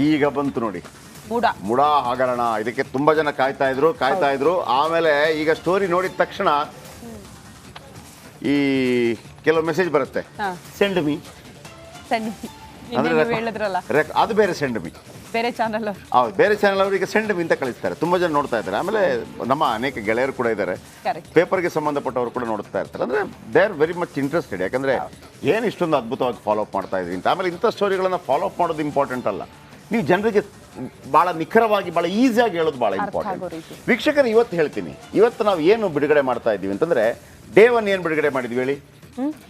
ಈಗ ಬಂತು ನೋಡಿ ಮುಡ ಹಗರಣ. ಇದಕ್ಕೆ ತುಂಬಾ ಜನ ಕಾಯ್ತಾ ಇದ್ರು. ಆಮೇಲೆ ಈಗ ಸ್ಟೋರಿ ನೋಡಿದ ತಕ್ಷಣ ಈ ಕೆಲವು ಮೆಸೇಜ್ ಬರುತ್ತೆ, ಸೆಂಡ್ ಮೀ ಅದು ಬೇರೆ, ಸೆಂಡ್ ಮೀ ಬೇರೆ ಚಾನಲ್ ಹೌದು, ಬೇರೆ ಚಾನಲ್ ಅವರು ಈಗ ಸೆಂಡ್ ಮೀ ಅಂತ ಕಳಿಸ್ತಾರೆ. ತುಂಬಾ ಜನ ನೋಡ್ತಾ ಇದ್ದಾರೆ. ಆಮೇಲೆ ನಮ್ಮ ಅನೇಕ ಗೆಳೆಯರು ಕೂಡ ಇದ್ದಾರೆ, ಪೇಪರ್ಗೆ ಸಂಬಂಧಪಟ್ಟವರು ಕೂಡ ನೋಡ್ತಾ ಇರ್ತಾರೆ. ಅಂದ್ರೆ they are very much interested. ಯಾಕಂದ್ರೆ ಏನು ಇಷ್ಟೊಂದು ಅದ್ಭುತವಾಗಿ ಫಾಲೋ ಅಪ್ ಮಾಡ್ತಾ ಇದ್ರಿ ಅಂತ. ಆಮೇಲೆ ಇಂಥ ಸ್ಟೋರಿಗಳನ್ನ ಫಾಲೋ ಅಪ್ ಮಾಡೋದು ಇಂಪಾರ್ಟೆಂಟ್ ಅಲ್ಲ, ನೀವು ಜನರಿಗೆ ಭಾಳ ನಿಖರವಾಗಿ ಭಾಳ ಈಸಿಯಾಗಿ ಹೇಳೋದು ಭಾಳ ಇಂಪಾರ್ಟೆಂಟ್. ವೀಕ್ಷಕರು, ಇವತ್ತು ಹೇಳ್ತೀನಿ, ಇವತ್ತು ನಾವು ಏನು ಬಿಡುಗಡೆ ಮಾಡ್ತಾ ಇದ್ದೀವಿ ಅಂತಂದ್ರೆ ಡೇ 1 ಏನು ಬಿಡುಗಡೆ ಮಾಡಿದ್ವಿ ಹೇಳಿ?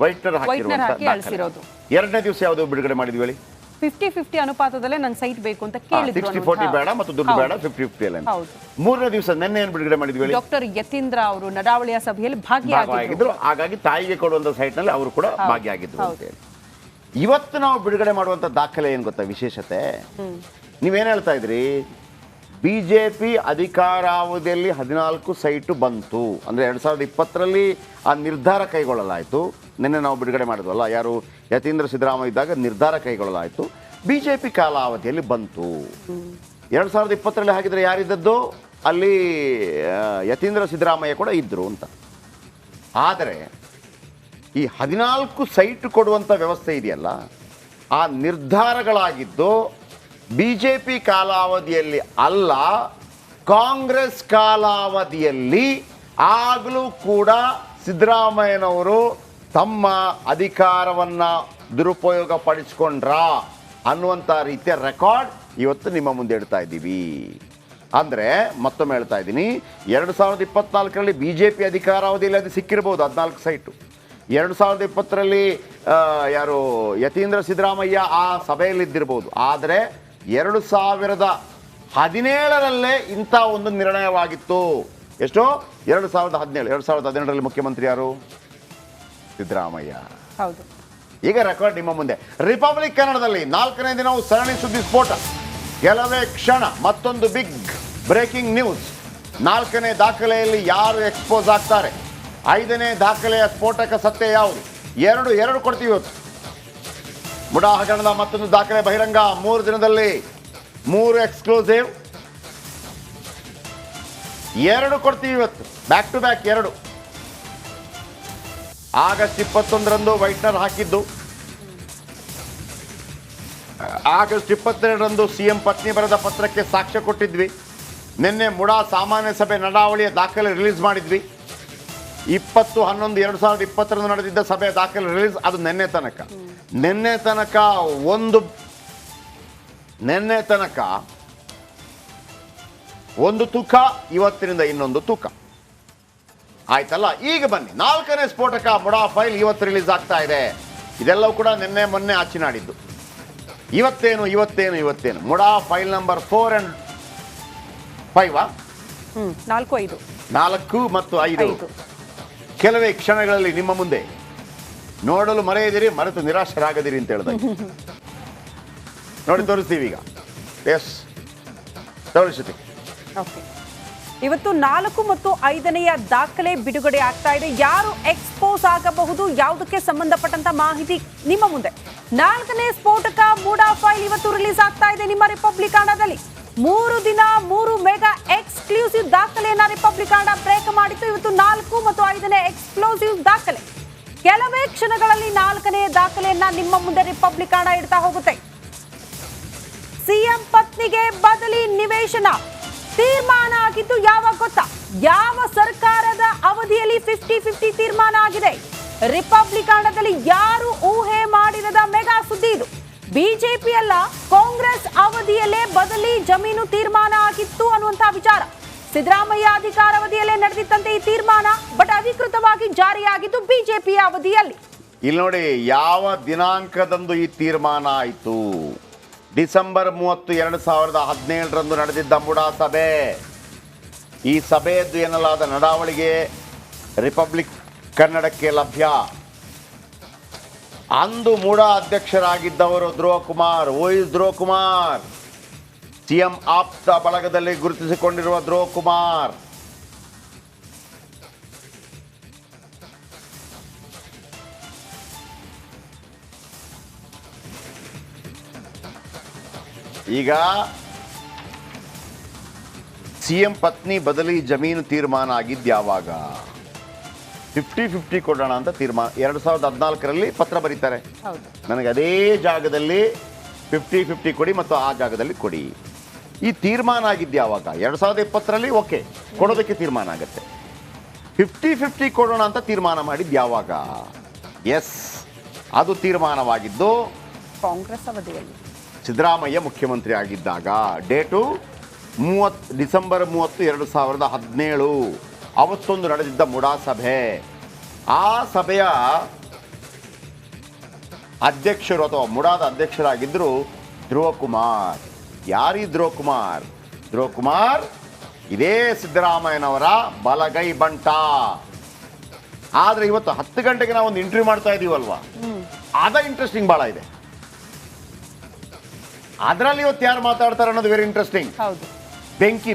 ವೈಟ್ನರ್ ಹಾಕಿರೋದು. ಎರಡನೇ ದಿವಸ ಯಾವುದು ಬಿಡುಗಡೆ ಮಾಡಿದ್ವಿ ಹೇಳಿ? 50-50 ಅನುಪಾತದಲ್ಲೇ ನನ್ನ ಸೈಟ್ ಬೇಕು ಅಂತ ಕೇಳಿದ್ರು. 60-40 ಬೇಡ ಮತ್ತು ದುಡ್ಡು ಬೇಡ, 50-50 ಅಲ್ಲ. ಮೂರನೇ ದಿವಸ ನೆನ್ನೆ ಏನು ಬಿಡುಗಡೆ ಮಾಡಿದ್ವಿ ಹೇಳಿ? ಡಾಕ್ಟರ್ ಯತೀಂದ್ರ ಅವರು ನಡಾವಳಿಯ ಸಭೆಯಲ್ಲಿ ಭಾಗಿಯಾಗಿದ್ರು. ಹಾಗಾಗಿ ತಾಯಿಗೆ ಕೊಡುವಂತ ಸೈಟ್ ನಲ್ಲಿ ಅವರು ಕೂಡ ಭಾಗಿಯಾಗಿದ್ರು ಅಂತ ಹೇಳಿ. ಇವತ್ತು ನಾವು ಬಿಡುಗಡೆ ಮಾಡುವಂತ ದಾಖಲೆ ಏನ್ ಗೊತ್ತಾ ವಿಶೇಷತೆ? ನೀವೇನ್ ಹೇಳ್ತಾ ಇದ್ರಿ? ಬಿಜೆಪಿ ಅಧಿಕಾರಾವಧಿಯಲ್ಲಿ 14 ಸೈಟು ಬಂತು ಅಂದ್ರೆ 2020ರಲ್ಲಿ ಆ ನಿರ್ಧಾರ ಕೈಗೊಳ್ಳಲಾಯಿತು. ನಿನ್ನೆ ನಾವು ಬಿಡುಗಡೆ ಮಾಡಿದ್ವಲ್ಲ, ಯಾರು ಯತೀಂದ್ರ ಸಿದ್ದರಾಮಯ್ಯ ಇದ್ದಾಗ ನಿರ್ಧಾರ ಕೈಗೊಳ್ಳಲಾಯಿತು. ಬಿಜೆಪಿ ಕಾಲಾವಧಿಯಲ್ಲಿ ಬಂತು. 2020ರಲ್ಲಿ ಹಾಕಿದ್ರೆ ಯಾರಿದ್ದದ್ದು? ಅಲ್ಲಿ ಯತೀಂದ್ರ ಸಿದ್ದರಾಮಯ್ಯ ಕೂಡ ಇದ್ರು ಅಂತ. ಆದರೆ ಈ 14 ಸೈಟ್ ಕೊಡುವಂಥ ವ್ಯವಸ್ಥೆ ಇದೆಯಲ್ಲ, ಆ ನಿರ್ಧಾರಗಳಾಗಿದ್ದು ಬಿಜೆಪಿ ಕಾಲಾವಧಿಯಲ್ಲಿ ಅಲ್ಲ, ಕಾಂಗ್ರೆಸ್ ಕಾಲಾವಧಿಯಲ್ಲಿ. ಆಗಲೂ ಕೂಡ ಸಿದ್ದರಾಮಯ್ಯನವರು ತಮ್ಮ ಅಧಿಕಾರವನ್ನ ದುರುಪಯೋಗ ಪಡಿಸ್ಕೊಂಡ್ರ ಅನ್ನುವಂಥ ರೀತಿಯ ರೆಕಾರ್ಡ್ ಇವತ್ತು ನಿಮ್ಮ ಮುಂದೆ ಇಡ್ತಾ ಇದ್ದೀವಿ. ಅಂದರೆ ಮತ್ತೊಮ್ಮೆ ಹೇಳ್ತಾ ಇದ್ದೀನಿ, 2024ರಲ್ಲಿ ಬಿಜೆಪಿ ಅಧಿಕಾರಾವಧಿಯಲ್ಲಿ ಅದು ಸಿಕ್ಕಿರ್ಬೋದು 14 ಸೈಟು. 2020ರಲ್ಲಿ ಯಾರು ಯತೀಂದ್ರ ಸಿದ್ದರಾಮಯ್ಯ ಆ ಸಭೆಯಲ್ಲಿದ್ದಿರ್ಬೋದು. ಆದರೆ 2017ರಲ್ಲೇ ಇಂಥ ಒಂದು ನಿರ್ಣಯವಾಗಿತ್ತು. ಎಷ್ಟು? 2017ರಲ್ಲಿ ಮುಖ್ಯಮಂತ್ರಿ ಯಾರು? ಸಿದ್ದರಾಮಯ್ಯ. ಹೌದು. ಈಗ ರೆಕಾರ್ಡ್ ನಿಮ್ಮ ಮುಂದೆ. ರಿಪಬ್ಲಿಕ್ ಕನ್ನಡದಲ್ಲಿ 4ನೇ ದಿನವೂ ಸರಣಿ ಸುದ್ದಿ ಸ್ಫೋಟ. ಕೆಲವೇ ಕ್ಷಣ ಮತ್ತೊಂದು ಬಿಗ್ ಬ್ರೇಕಿಂಗ್ ನ್ಯೂಸ್. 4ನೇ ದಾಖಲೆಯಲ್ಲಿ ಯಾರು ಎಕ್ಸ್ಪೋಸ್ ಆಗ್ತಾರೆ? 5ನೇ ದಾಖಲೆಯ ಸ್ಫೋಟಕ ಸತ್ಯ ಯಾವುದು? ಎರಡು ಕೊಡ್ತೀವಿ ಇವತ್ತು. ಮುಡಾ ಹಗರಣದ ಮತ್ತೊಂದು ದಾಖಲೆ ಬಹಿರಂಗ. 3 ದಿನದಲ್ಲಿ 3 ಎಕ್ಸ್ಕ್ಲೂಸಿವ್. 2 ಕೊಡ್ತೀವಿ ಇವತ್ತು, ಬ್ಯಾಕ್ ಟು ಬ್ಯಾಕ್ 2. ಆಗಸ್ಟ್ 21ರಂದು ವೈಟ್ನರ್ ಹಾಕಿದ್ದು. ಆಗಸ್ಟ್ 22ರಂದು ಸಿಎಂ ಪತ್ನಿ ಬರೆದ ಪತ್ರಕ್ಕೆ ಸಾಕ್ಷ್ಯ ಕೊಟ್ಟಿದ್ವಿ. ನಿನ್ನೆ ಮುಡಾ ಸಾಮಾನ್ಯ ಸಭೆ ನಡಾವಳಿಯ ದಾಖಲೆ ರಿಲೀಸ್ ಮಾಡಿದ್ವಿ. 20/11/2020 ನಡೆದಿದ್ದ ಸಭೆಯ ದಾಖಲೆ ರಿಲೀಸ್. ಅದು ನಿನ್ನೆ ತನಕ ಒಂದು ತೂಕ, ಇವತ್ತಿನಿಂದ ಇನ್ನೊಂದು ತೂಕ ಆಯ್ತಲ್ಲ. ಈಗ ಬನ್ನಿ, 4ನೇ ಸ್ಫೋಟಕ ಮುಡಾ ಫೈಲ್ ಇವತ್ತು ರಿಲೀಸ್ ಆಗ್ತಾ ಇದೆ. ಇದೆಲ್ಲವೂ ಕೂಡ ನಿನ್ನೆ ಮೊನ್ನೆ ಆಚಿನಾಡಿದ್ದು. ಇವತ್ತೇನು ಮುಡಾ ಫೈಲ್ ನಂಬರ್ 4 and 5 4 ಮತ್ತು 5 ಕೆಲವೇ ಕ್ಷಣಗಳಲ್ಲಿ ನಿಮ್ಮ ಮುಂದೆ ನೋಡಲು ಮರೆಯದಿರಿ, ಮರೆತು ನಿರಾಶರಾಗದಿರಿ ಅಂತ ಹೇಳಿದಾಗ ನೋಡಿ ತೋರಿಸ್ತೀವಿ ಈಗ. ಎಸ್, ತೋರಿಸ್ತೀವಿ. ಇವತ್ತು 4 ಮತ್ತು 5ನೇಯ ದಾಖಲೆ ಬಿಡುಗಡೆ ಆಗ್ತಾ ಇದೆ. ಯಾರು ಎಕ್ಸ್ಪೋಸ್ ಆಗಬಹುದು, ಯಾವುದಕ್ಕೆ ಸಂಬಂಧಪಟ್ಟಂತ ಮಾಹಿತಿ ನಿಮ್ಮ ಮುಂದೆ. 4ನೇ ಸ್ಫೋಟಕ ಮುಡಾ ಫೈಲ್ ಇವತ್ತು ರಿಲೀಸ್ ಆಗ್ತಾ ಇದೆ ನಿಮ್ಮ ರಿಪಬ್ಲಿಕ್ ಕನ್ನಡದಲ್ಲಿ. 3 ದಿನ 3 ಮೆಗಾ ಎಕ್ಸ್ಕ್ಲೂಸಿವ್ ದಾಖಲೆಯನ್ನ ರಿಪಬ್ಲಿಕ್ ಕನ್ನಡ ಬ್ರೇಕ್ ಮಾಡಿತ್ತು. ಇವತ್ತು 4 ಮತ್ತು 5ನೇ ಎಕ್ಸ್ಕ್ಲೂಸಿವ್ ದಾಖಲೆ. ಕೆಲವೇ ಕ್ಷಣಗಳಲ್ಲಿ 4ನೇ ದಾಖಲೆಯನ್ನ ನಿಮ್ಮ ಮುಂದೆ ರಿಪಬ್ಲಿಕ್ ಕನ್ನಡ ಇಡ್ತಾ ಹೋಗುತ್ತೆ. ಸಿಎಂ ಪತ್ನಿಗೆ ಬದಲಿ ನಿವೇಶನ ತೀರ್ಮಾನ ಆಗಿದ್ದು ಯಾವಾಗ ಗೊತ್ತಾ? ಯಾವ ಸರ್ಕಾರದ ಅವಧಿಯಲ್ಲಿ 50-50 ತೀರ್ಮಾನ ಆಗಿದೆ? ರಿಪಬ್ಲಿಕ್ ಕನ್ನಡದಲ್ಲಿ ಯಾರು ಊಹೆ ಮಾಡಿರದ ಮೆಗಾ ಸುದ್ದಿ ಇದು. ಬಿಜೆಪಿ ಅಲ್ಲ, ಕಾಂಗ್ರೆಸ್ ಅವಧಿಯಲ್ಲೇ ಬದಲಿ ಜಮೀನು ತೀರ್ಮಾನ ಆಗಿತ್ತು ಅನ್ನುವಂತಹ ವಿಚಾರ. ಸಿದ್ದರಾಮಯ್ಯ ಅಧಿಕಾರಾವಧಿಯಲ್ಲೇ ನಡೆದಿತ್ತಂತೆ ಈ ತೀರ್ಮಾನ, ಬಟ್ ಅಧಿಕೃತವಾಗಿ ಜಾರಿಯಾಗಿದ್ದು ಬಿಜೆಪಿಯ ಅವಧಿಯಲ್ಲಿ. ಇಲ್ಲಿ ನೋಡಿ, ಯಾವ ದಿನಾಂಕದಂದು ಈ ತೀರ್ಮಾನ ಆಯಿತು? ಡಿಸೆಂಬರ್ 30, 2017ರಂದು ನಡೆದಿದ್ದ ಮುಡಾ ಸಭೆ. ಈ ಸಭೆಯದ್ದು ಎನ್ನಲಾದ ನಡಾವಳಿಗೆ ರಿಪಬ್ಲಿಕ್ ಕನ್ನಡಕ್ಕೆ ಲಭ್ಯ. ಅಂದು ಮುಡಾ ಅಧ್ಯಕ್ಷರಾಗಿದ್ದವರು ಧ್ರುವ ಕುಮಾರ್. ಧ್ರುವ ಕುಮಾರ್ ಸಿಎಂ ಆಪ್ತ ಬಳಗದಲ್ಲಿ ಗುರುತಿಸಿಕೊಂಡಿರುವ ಧ್ರುವ ಕುಮಾರ್. ಈಗ CM ಪತ್ನಿ ಬದಲಿ ಜಮೀನು ತೀರ್ಮಾನ ಆಗಿದ್ದು ಯಾವಾಗ? 50-50 ಕೊಡೋಣ ಅಂತ ತೀರ್ಮಾನ 2014ರಲ್ಲಿ ಪತ್ರ ಬರೀತಾರೆ. ಹೌದು. ನನಗೆ ಅದೇ ಜಾಗದಲ್ಲಿ 50-50 ಕೊಡಿ ಮತ್ತು ಆ ಜಾಗದಲ್ಲಿ ಕೊಡಿ. ಈ ತೀರ್ಮಾನ ಆಗಿದ್ದು ಯಾವಾಗ? 2020ರಲ್ಲಿ ಓಕೆ ಕೊಡೋದಕ್ಕೆ ತೀರ್ಮಾನ ಆಗುತ್ತೆ. 50-50 ಕೊಡೋಣ ಅಂತ ತೀರ್ಮಾನ ಮಾಡಿದ್ದು ಯಾವಾಗ? ಎಸ್, ಅದು ತೀರ್ಮಾನವಾಗಿದ್ದು ಕಾಂಗ್ರೆಸ್ ಅವಧಿಯಲ್ಲಿ ಸಿದ್ದರಾಮಯ್ಯ ಮುಖ್ಯಮಂತ್ರಿ ಆಗಿದ್ದಾಗ. Date December 30, 2017. ಅವತ್ತೊಂದು ನಡೆದಿದ್ದ ಮುಡಾ ಸಭೆ. ಆ ಸಭೆಯ ಅಧ್ಯಕ್ಷರು ಅಥವಾ ಮುಡಾದ ಅಧ್ಯಕ್ಷರಾಗಿದ್ದರು ಧ್ರುವ ಕುಮಾರ್. ಯಾರೀ ಧ್ರುವ ಕುಮಾರ್? ಧ್ರುವ ಕುಮಾರ್ ಇದೇ ಸಿದ್ದರಾಮಯ್ಯನವರ ಬಲಗೈ ಬಂಟ. ಆದ್ರೆ ಇವತ್ತು 10 ಗಂಟೆಗೆ ನಾವು ಒಂದು ಇಂಟರ್ವ್ಯೂ ಮಾಡ್ತಾ ಇದೀವಲ್ವಾ, ಅದ ಇಂಟ್ರೆಸ್ಟಿಂಗ್ ಬಹಳ ಇದೆ. ಅದರಲ್ಲಿ ಇವತ್ತು ಯಾರು ಮಾತಾಡ್ತಾರೆ ಅನ್ನೋದು ವೆರಿ ಇಂಟ್ರೆಸ್ಟಿಂಗ್. ಹೌದು.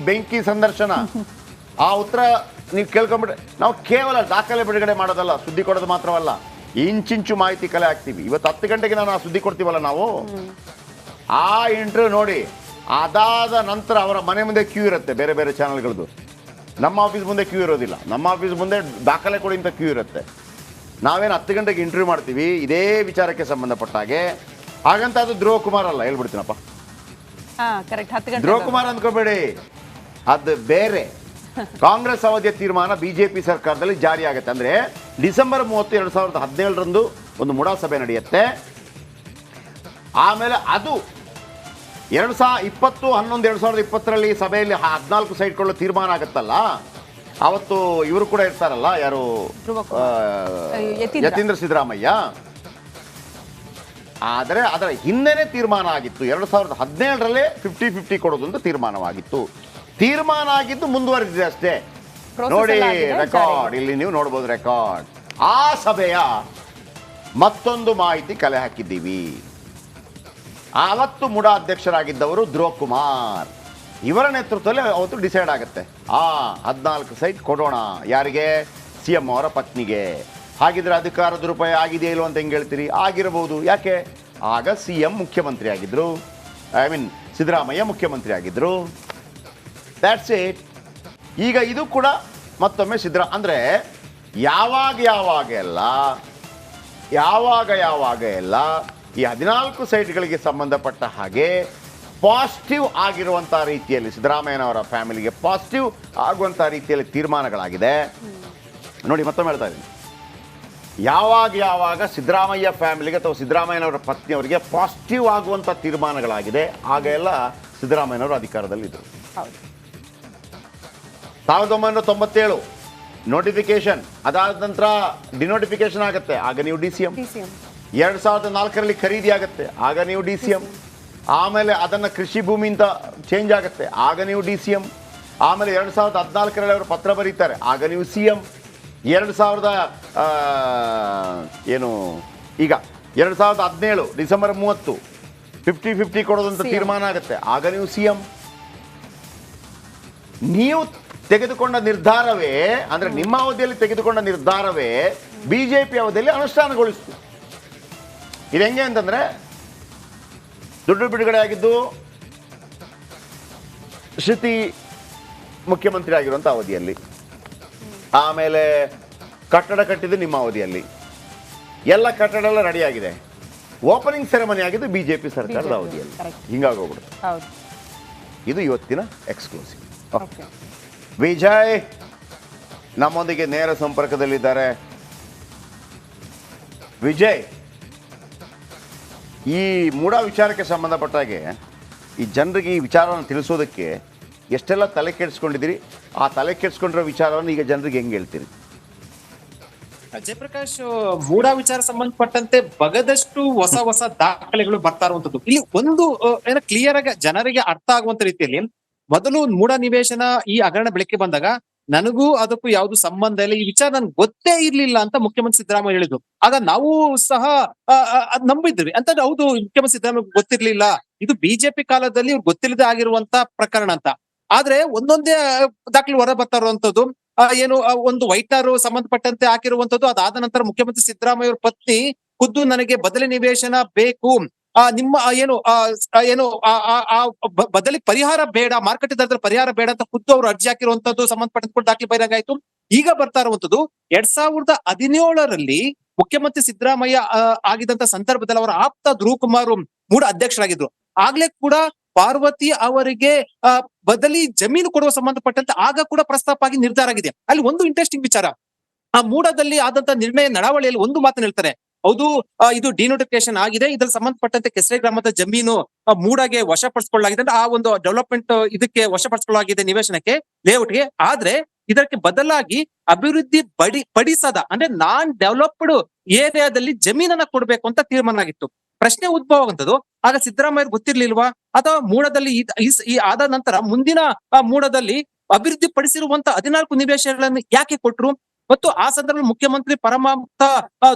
ಬೆಂಕಿ ಸಂದರ್ಶನ. ಆ ಉತ್ತರ ನೀವು ಕೇಳ್ಕೊಂಡ್ಬಿಟ್ರೆ ನಾವು ಕೇವಲ ದಾಖಲೆ ಬಿಡುಗಡೆ ಮಾಡೋದಲ್ಲ, ಸುದ್ದಿ ಕೊಡೋದು ಮಾತ್ರವಲ್ಲ, ಇಂಚಿಂಚು ಮಾಹಿತಿ ಕಲೆ ಹಾಕ್ತೀವಿ. ಇವತ್ತು 10 ಗಂಟೆಗೆ ನಾನು ಆ ಸುದ್ದಿ ಕೊಡ್ತೀವಲ್ಲ ನಾವು, ಆ ಇಂಟರ್ವ್ಯೂ ನೋಡಿ. ಅದಾದ ನಂತರ ಅವರ ಮನೆ ಮುಂದೆ ಕ್ಯೂ ಇರುತ್ತೆ, ಬೇರೆ ಬೇರೆ ಚಾನಲ್ಗಳದ್ದು. ನಮ್ಮ ಆಫೀಸ್ ಮುಂದೆ ಕ್ಯೂ ಇರೋದಿಲ್ಲ, ನಮ್ಮ ಆಫೀಸ್ ಮುಂದೆ ದಾಖಲೆ ಕೊಡಿ ಅಂತ ಕ್ಯೂ ಇರುತ್ತೆ. ನಾವೇನು 10 ಗಂಟೆಗೆ ಇಂಟರ್ವ್ಯೂ ಮಾಡ್ತೀವಿ ಇದೇ ವಿಚಾರಕ್ಕೆ ಸಂಬಂಧಪಟ್ಟ ಹಾಗೆ. ಹಾಗಂತ ಅದು ಧ್ರುವ ಕುಮಾರ್ ಅಲ್ಲ, ಹೇಳ್ಬಿಡ್ತೀನಪ್ಪ. ಧ್ರುವ ಕುಮಾರ್ ಅಂದ್ಕೋಬೇಡಿ, ಅದು ಬೇರೆ. ಕಾಂಗ್ರೆಸ್ ಅವಧಿಯ ತೀರ್ಮಾನ ಬಿಜೆಪಿ ಸರ್ಕಾರದಲ್ಲಿ ಜಾರಿ ಆಗುತ್ತೆ. ಅಂದ್ರೆ ಡಿಸೆಂಬರ್ 30, 2017ರಂದು ಒಂದು ಮುಡಾ ಸಭೆ ನಡೆಯುತ್ತೆ. ಆಮೇಲೆ ಅದು 2020-11-2020ರಲ್ಲಿ ಸಭೆಯಲ್ಲಿ 14 ಸೈಟ್ಗಳು ತೀರ್ಮಾನ ಆಗುತ್ತಲ್ಲ, ಅವತ್ತು ಇವರು ಕೂಡ ಇರ್ತಾರಲ್ಲ, ಯಾರು? ಯತೀಂದ್ರ ಸಿದ್ದರಾಮಯ್ಯ. ಆದರೆ ಅದರ ಹಿಂದೆನೇ ತೀರ್ಮಾನ ಆಗಿತ್ತು. 2017ರಲ್ಲೇ 50-50 ಕೊಡೋದು ಅಂತ ತೀರ್ಮಾನವಾಗಿತ್ತು. ತೀರ್ಮಾನ ಆಗಿದ್ದು ಮುಂದುವರೆದಿದೆ ಅಷ್ಟೇ. ನೋಡಿ ರೆಕಾರ್ಡ್, ಇಲ್ಲಿ ನೀವು ನೋಡ್ಬೋದು ರೆಕಾರ್ಡ್. ಆ ಸಭೆಯ ಮತ್ತೊಂದು ಮಾಹಿತಿ ಕಲೆ ಹಾಕಿದ್ದೀವಿ. ಅವತ್ತು ಮುಡಾ ಅಧ್ಯಕ್ಷರಾಗಿದ್ದವರು ಧ್ರುವ ಕುಮಾರ್. ಇವರ ನೇತೃತ್ವದಲ್ಲಿ ಅವತ್ತು ಡಿಸೈಡ್ ಆಗುತ್ತೆ, 14 ಸೈಟ್ ಕೊಡೋಣ. ಯಾರಿಗೆ? CM ಅವರ ಪತ್ನಿಗೆ. ಹಾಗಿದ್ರೆ ಅಧಿಕಾರ ದುರುಪಯೋಗ ಆಗಿದೆಯಾ ಇಲ್ವ ಅಂತ ಹೆಂಗೆ ಹೇಳ್ತೀರಿ? ಆಗಿರಬಹುದು. ಯಾಕೆ? ಆಗ CM ಮುಖ್ಯಮಂತ್ರಿ ಆಗಿದ್ರು, ಸಿದ್ದರಾಮಯ್ಯ ಮುಖ್ಯಮಂತ್ರಿ ಆಗಿದ್ರು. That's it. ಈಗ ಇದು ಕೂಡ ಮತ್ತೊಮ್ಮೆ ಅಂದರೆ ಯಾವಾಗ ಎಲ್ಲ ಈ 14 ಸೈಟ್ಗಳಿಗೆ ಸಂಬಂಧಪಟ್ಟ ಹಾಗೆ ಪಾಸಿಟಿವ್ ಆಗಿರುವಂಥ ರೀತಿಯಲ್ಲಿ, ಸಿದ್ದರಾಮಯ್ಯನವರ ಫ್ಯಾಮಿಲಿಗೆ ಪಾಸಿಟಿವ್ ಆಗುವಂಥ ರೀತಿಯಲ್ಲಿ ತೀರ್ಮಾನಗಳಾಗಿದೆ. ನೋಡಿ, ಮತ್ತೊಮ್ಮೆ ಹೇಳ್ತಾ ಇದ್ದೀನಿ, ಯಾವಾಗ ಸಿದ್ದರಾಮಯ್ಯ ಫ್ಯಾಮಿಲಿಗೆ ಅಥವಾ ಸಿದ್ದರಾಮಯ್ಯನವರ ಪತ್ನಿಯವರಿಗೆ ಪಾಸಿಟಿವ್ ಆಗುವಂಥ ತೀರ್ಮಾನಗಳಾಗಿದೆ, ಆಗ ಎಲ್ಲ ಸಿದ್ದರಾಮಯ್ಯನವರು ಅಧಿಕಾರದಲ್ಲಿದ್ದರು. 1997 ನೋಟಿಫಿಕೇಶನ್, ಅದಾದ ನಂತರ ಡಿನೋಟಿಫಿಕೇಶನ್ ಆಗುತ್ತೆ, ಆಗ ನೀವು DCM. 2004ರಲ್ಲಿ ಖರೀದಿ ಆಗುತ್ತೆ, ಆಗ ನೀವು DCM. ಆಮೇಲೆ ಅದನ್ನು ಕೃಷಿ ಭೂಮಿ ಅಂತ ಚೇಂಜ್ ಆಗುತ್ತೆ, ಆಗ ನೀವು DCM. ಆಮೇಲೆ 2014ರಲ್ಲಿ ಅವರು ಪತ್ರ ಬರೀತಾರೆ, ಆಗ ನೀವು CM. 2017 ಡಿಸೆಂಬರ್ 30 50-50 ಕೊಡೋದಂತ ತೀರ್ಮಾನ ಆಗುತ್ತೆ, ಆಗ ನೀವು CM. ನೀವು ತೆಗೆದುಕೊಂಡ ನಿರ್ಧಾರವೇ, ಅಂದ್ರೆ ನಿಮ್ಮ ಅವಧಿಯಲ್ಲಿ ತೆಗೆದುಕೊಂಡ ನಿರ್ಧಾರವೇ ಬಿಜೆಪಿ ಅವಧಿಯಲ್ಲಿ ಅನುಷ್ಠಾನಗೊಳಿಸಿತು. ಇದು ಹೆಂಗೆ ಅಂತಂದ್ರೆ, ದುಡ್ಡು ಬಿಡುಗಡೆ ಆಗಿದ್ದು ಶ್ರುತಿ ಮುಖ್ಯಮಂತ್ರಿ ಆಗಿರುವಂಥ ಅವಧಿಯಲ್ಲಿ, ಆಮೇಲೆ ಕಟ್ಟಡ ಕಟ್ಟಿದ್ದು ನಿಮ್ಮ ಅವಧಿಯಲ್ಲಿ, ಎಲ್ಲ ಕಟ್ಟಡ ಎಲ್ಲ ರೆಡಿ ಆಗಿದೆ. ಓಪನಿಂಗ್ ಸೆರೆಮನಿ ಆಗಿದ್ದು ಬಿಜೆಪಿ ಸರ್ಕಾರದ ಅವಧಿಯಲ್ಲಿ. ಹಿಂಗಾಗೋಗ್ಬಿಡುತ್ತೆ. ಇದು ಇವತ್ತಿನ ಎಕ್ಸ್ಕ್ಲೂಸಿವ್. ವಿಜಯ್ ನಮ್ಮೊಂದಿಗೆ ನೇರ ಸಂಪರ್ಕದಲ್ಲಿದ್ದಾರೆ. ವಿಜಯ್, ಈ ಮೂಢ ವಿಚಾರಕ್ಕೆ ಸಂಬಂಧಪಟ್ಟಾಗೆ ಈ ಜನರಿಗೆ ಈ ವಿಚಾರವನ್ನು ತಿಳಿಸೋದಕ್ಕೆ ಎಷ್ಟೆಲ್ಲ ತಲೆ ಕೆಡಿಸ್ಕೊಂಡಿದ್ದೀರಿ? ಆ ತಲೆ ಕೆಡಿಸ್ಕೊಂಡಿರೋ ವಿಚಾರವನ್ನು ಈಗ ಜನರಿಗೆ ಹೆಂಗೆ ಹೇಳ್ತೀರಿ? ಅಜಯ್ ಪ್ರಕಾಶ್, ಮೂಢ ವಿಚಾರ ಸಂಬಂಧಪಟ್ಟಂತೆ ಬಗದಷ್ಟು ಹೊಸ ದಾಖಲೆಗಳು ಬರ್ತಾ ಇರುವಂತದ್ದು. ಇಲ್ಲಿ ಒಂದು ಕ್ಲಿಯರ್ ಆಗಿ ಜನರಿಗೆ ಅರ್ಥ ಆಗುವಂತ ರೀತಿಯಲ್ಲಿ, ಮೊದಲು ಮೂಢ ನಿವೇಶನ ಈ ಹಗರಣ ಬೆಳಕಿಗೆ ಬಂದಾಗ ನನಗೂ ಅದಕ್ಕೂ ಯಾವ್ದು ಸಂಬಂಧ ಇಲ್ಲ, ಈ ವಿಚಾರ ನನ್ಗೆ ಗೊತ್ತೇ ಇರ್ಲಿಲ್ಲ ಅಂತ ಮುಖ್ಯಮಂತ್ರಿ ಸಿದ್ದರಾಮಯ್ಯ ಹೇಳಿದ್ರು. ಆಗ ನಾವು ಸಹ ಅದ್ ನಂಬಿದ್ವಿ. ಅಂತಂದ್ರೆ ಹೌದು, ಮುಖ್ಯಮಂತ್ರಿ ಸಿದ್ದರಾಮಯ್ಯ ಗೊತ್ತಿರ್ಲಿಲ್ಲ, ಇದು ಬಿಜೆಪಿ ಕಾಲದಲ್ಲಿ ಇವ್ರು ಗೊತ್ತಿಲ್ಲದೆ ಆಗಿರುವಂತ ಪ್ರಕರಣ ಅಂತ. ಆದ್ರೆ ಒಂದೊಂದೇ ದಾಖಲೆ ಹೊರ ಬರ್ತಾ ಇರುವಂತದ್ದು, ಒಂದು ವೈಟ್ನರ್ ಸಂಬಂಧಪಟ್ಟಂತೆ ಹಾಕಿರುವಂತದ್ದು. ಅದಾದ ನಂತರ ಮುಖ್ಯಮಂತ್ರಿ ಸಿದ್ದರಾಮಯ್ಯ ಅವ್ರ ಪತ್ನಿ ಖುದ್ದು ನನಗೆ ಬದಲಿ ನಿವೇಶನ ಬೇಕು, ನಿಮ್ಮ ಬದಲಿ ಪರಿಹಾರ ಬೇಡ, ಮಾರುಕಟ್ಟೆ ದರದಲ್ಲಿ ಪರಿಹಾರ ಬೇಡ ಅಂತ ಖುದ್ದು ಅವರು ಅರ್ಜಿ ಹಾಕಿರುವಂತದ್ದು ಸಂಬಂಧಪಟ್ಟ ದಾಖಲೆ ಬಹಿರಂಗ ಆಯ್ತು. ಈಗ ಬರ್ತಾ ಇರುವಂತದ್ದು 2017ರಲ್ಲಿ ಮುಖ್ಯಮಂತ್ರಿ ಸಿದ್ದರಾಮಯ್ಯ ಆಗಿದ್ದಂತ ಸಂದರ್ಭದಲ್ಲಿ ಅವರ ಆಪ್ತ ಧ್ರುವ ಕುಮಾರ್ ಮೂಡ ಅಧ್ಯಕ್ಷರಾಗಿದ್ರು. ಆಗ್ಲೇ ಕೂಡ ಪಾರ್ವತಿ ಅವರಿಗೆ ಬದಲಿ ಜಮೀನು ಕೊಡುವ ಸಂಬಂಧಪಟ್ಟಂತೆ ಆಗ ಕೂಡ ಪ್ರಸ್ತಾಪ ಆಗಿ ನಿರ್ಧಾರ ಆಗಿದೆ. ಅಲ್ಲಿ ಒಂದು ಇಂಟ್ರೆಸ್ಟಿಂಗ್ ವಿಚಾರ, ಆ ಮೂಡದಲ್ಲಿ ಆದಂತ ನಿರ್ಣಯ ನಡಾವಳಿಯಲ್ಲಿ ಒಂದು ಮಾತನ್ನ ಹೇಳ್ತಾರೆ, ಹೌದು ಇದು ಡಿನೋಟಿಫಿಕೇಶನ್ ಆಗಿದೆ, ಇದ್ರಲ್ಲಿ ಸಂಬಂಧಪಟ್ಟಂತೆ ಕೆಸರೆ ಗ್ರಾಮದ ಜಮೀನು ಮೂಡಗೆ ವಶಪಡಿಸಿಕೊಳ್ಳಲಾಗಿದೆ, ಆ ಒಂದು ಡೆವಲಪ್ಮೆಂಟ್ ಇದಕ್ಕೆ ವಶಪಡಿಸಿಕೊಳ್ಳಲಾಗಿದೆ ನಿವೇಶನಕ್ಕೆ, ಲೇಔಟ್ಗೆ. ಆದ್ರೆ ಇದಕ್ಕೆ ಬದಲಾಗಿ ಅಭಿವೃದ್ಧಿ ಪಡಿಸದ ಅಂದ್ರೆ ನಾನ್ ಡೆವಲಪ್ಡ್ ಏರಿಯಾದಲ್ಲಿ ಜಮೀನನ್ನ ಕೊಡ್ಬೇಕು ಅಂತ ತೀರ್ಮಾನ ಆಗಿತ್ತು. ಪ್ರಶ್ನೆ ಉದ್ಭವ ಆಗುವಂತದ್ದು, ಆಗ ಸಿದ್ದರಾಮಯ್ಯ ಗೊತ್ತಿರ್ಲಿಲ್ವಾ ಅಥವಾ ಮೂಡದಲ್ಲಿ ಈ ಆದ ನಂತರ ಮುಂದಿನ ಮೂಡದಲ್ಲಿ ಅಭಿವೃದ್ಧಿ ಪಡಿಸಿರುವಂತ 14 ನಿವೇಶನಗಳನ್ನು ಯಾಕೆ ಕೊಟ್ರು? ಮತ್ತು ಆ ಸಂದರ್ಭದಲ್ಲಿ ಮುಖ್ಯಮಂತ್ರಿ ಪರಮಾಪ್ತ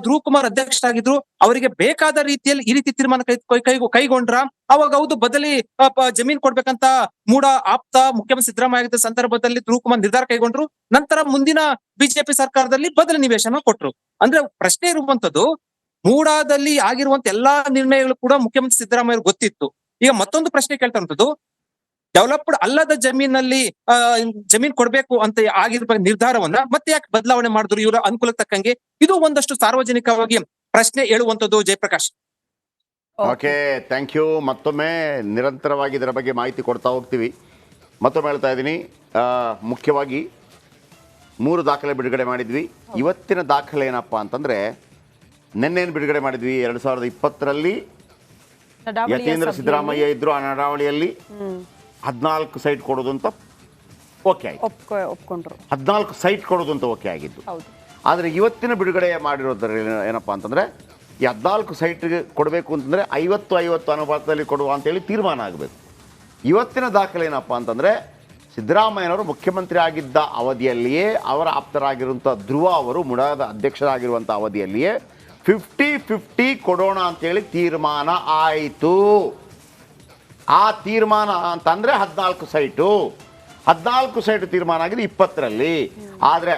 ಧ್ರುವ ಕುಮಾರ್ ಅಧ್ಯಕ್ಷರಾಗಿದ್ರು. ಅವರಿಗೆ ಬೇಕಾದ ರೀತಿಯಲ್ಲಿ ಈ ರೀತಿ ತೀರ್ಮಾನ ಕೈಗೊಂಡ್ರ? ಅವಾಗ ಹೌದು ಬದಲಿ ಜಮೀನ್ ಕೊಡ್ಬೇಕಂತ ಮೂಡ ಆಪ್ತ ಮುಖ್ಯಮಂತ್ರಿ ಸಿದ್ದರಾಮಯ್ಯ ಆಗಿದ್ದ ಸಂದರ್ಭದಲ್ಲಿ ಧ್ರುವ ಕುಮಾರ್ ನಿರ್ಧಾರ ಕೈಗೊಂಡ್ರು. ನಂತರ ಮುಂದಿನ ಬಿಜೆಪಿ ಸರ್ಕಾರದಲ್ಲಿ ಬದಲಿ ನಿವೇಶನ ಕೊಟ್ರು. ಅಂದ್ರೆ ಪ್ರಶ್ನೆ ಇರುವಂತದ್ದು, ಮೂಡಾದಲ್ಲಿ ಆಗಿರುವಂತ ಎಲ್ಲಾ ನಿರ್ಣಯಗಳು ಕೂಡ ಮುಖ್ಯಮಂತ್ರಿ ಸಿದ್ದರಾಮಯ್ಯ ಗೊತ್ತಿತ್ತು. ಈಗ ಮತ್ತೊಂದು ಪ್ರಶ್ನೆ ಕೇಳ್ತಾ ಇರುವಂತದ್ದು, ಡೆವಲಪ್ಡ್ ಅಲ್ಲದ ಜಮೀನಲ್ಲಿ ಜಮೀನ್ ಕೊಡ್ಬೇಕು ಅಂತ ಆಗಿರ್ಬೇಕು ನಿರ್ಧಾರವನ್ನ ಮತ್ತೆ ಯಾಕೆ ಬದಲಾವಣೆ ಮಾಡಿದ್ರು ಇವರ ಅನುಕೂಲಕ್ಕೆ ತಕ್ಕಂಗೆ? ಇದು ಒಂದಷ್ಟು ಸಾರ್ವಜನಿಕವಾಗಿ ಪ್ರಶ್ನೆ ಹೇಳುವಂತದ್ದು. Jayaprakash, okay, thank you. ಮತ್ತೊಮ್ಮೆ ನಿರಂತರವಾಗಿ ಇದರ ಬಗ್ಗೆ ಮಾಹಿತಿ ಕೊಡ್ತಾ ಹೋಗ್ತೀವಿ. ಮತ್ತೊಮ್ಮೆ ಹೇಳ್ತಾ ಇದ್ದೀನಿ, ಮುಖ್ಯವಾಗಿ 3 ದಾಖಲೆ ಬಿಡುಗಡೆ ಮಾಡಿದ್ವಿ. ಇವತ್ತಿನ ದಾಖಲೆ ಏನಪ್ಪಾ ಅಂತಂದ್ರೆ, ನಿನ್ನೇನು ಬಿಡುಗಡೆ ಮಾಡಿದ್ವಿ, 2020ರಲ್ಲಿ ಯತೀಂದ್ರ ಸಿದ್ದರಾಮಯ್ಯ ಇದ್ರು, ಆ ನಡಾವಳಿಯಲ್ಲಿ 14 ಸೈಟ್ ಕೊಡೋದು ಅಂತ ಓಕೆ ಆಯ್ತು, ಒಪ್ಕೊಂಡ್ರು. 14 ಸೈಟ್ ಕೊಡೋದು ಅಂತ ಓಕೆ ಆಗಿದ್ದು. ಆದರೆ ಇವತ್ತಿನ ಬಿಡುಗಡೆ ಮಾಡಿರೋದ್ರಲ್ಲಿ ಏನಪ್ಪಾ ಅಂತಂದ್ರೆ, ಈ 14 ಸೈಟ್ಗೆ ಕೊಡಬೇಕು ಅಂತಂದ್ರೆ 50-50 ಅನುಪಾತದಲ್ಲಿ ಕೊಡುವ ಅಂತೇಳಿ ತೀರ್ಮಾನ ಆಗಬೇಕು. ಇವತ್ತಿನ ದಾಖಲೆ ಏನಪ್ಪ ಅಂತಂದ್ರೆ, ಸಿದ್ದರಾಮಯ್ಯನವರು ಮುಖ್ಯಮಂತ್ರಿ ಆಗಿದ್ದ ಅವಧಿಯಲ್ಲಿಯೇ ಅವರ ಆಪ್ತರಾಗಿರುವಂಥ ಧ್ರುವ ಅವರು ಮುಡಾದ ಅಧ್ಯಕ್ಷರಾಗಿರುವಂಥ ಅವಧಿಯಲ್ಲಿಯೇ 50-50 ಕೊಡೋಣ ಅಂತೇಳಿ ತೀರ್ಮಾನ ಆಯಿತು. ಆ ತೀರ್ಮಾನ ಅಂತಂದ್ರೆ 14 ಸೈಟು ತೀರ್ಮಾನ ಆಗಿದೆ 20ರಲ್ಲಿ. ಆದರೆ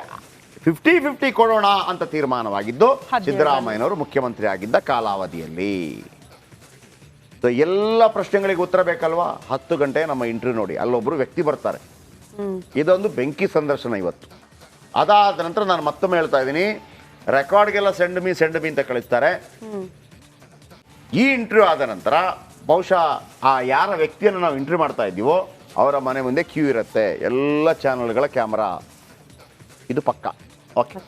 50-50 ಕೊಡೋಣ ಅಂತ ತೀರ್ಮಾನವಾಗಿದ್ದು ಸಿದ್ದರಾಮಯ್ಯನವರು ಮುಖ್ಯಮಂತ್ರಿ ಆಗಿದ್ದ ಕಾಲಾವಧಿಯಲ್ಲಿ. ಎಲ್ಲ ಪ್ರಶ್ನೆಗಳಿಗೆ ಉತ್ತರ ಬೇಕಲ್ವಾ? 10 ಗಂಟೆ ನಮ್ಮ ಇಂಟರ್ವ್ಯೂ ನೋಡಿ, ಅಲ್ಲೊಬ್ರು ವ್ಯಕ್ತಿ ಬರ್ತಾರೆ. ಇದೊಂದು ಬೆಂಕಿ ಸಂದರ್ಶನ ಇವತ್ತು. ಅದಾದ ನಂತರ ನಾನು ಮತ್ತೊಮ್ಮೆ ಹೇಳ್ತಾ ಇದ್ದೀನಿ, ರೆಕಾರ್ಡ್ಗೆಲ್ಲ ಸೆಂಡ್ ಮೀ ಅಂತ ಕಳಿಸ್ತಾರೆ. ಈ ಇಂಟರ್ವ್ಯೂ ಆದ ನಂತರ ಬಹುಶಃ ಆ ಯಾರ ವ್ಯಕ್ತಿಯನ್ನು ನಾವು ಇಂಟರ್ವ್ಯೂ ಮಾಡ್ತಾ ಇದ್ದೀವೋ ಅವರ ಮನೆ ಮುಂದೆ ಕ್ಯೂ ಇರುತ್ತೆ, ಎಲ್ಲ ಚಾನಲ್ಗಳ ಕ್ಯಾಮರಾ, ಇದು ಪಕ್ಕ. ಓಕೆ.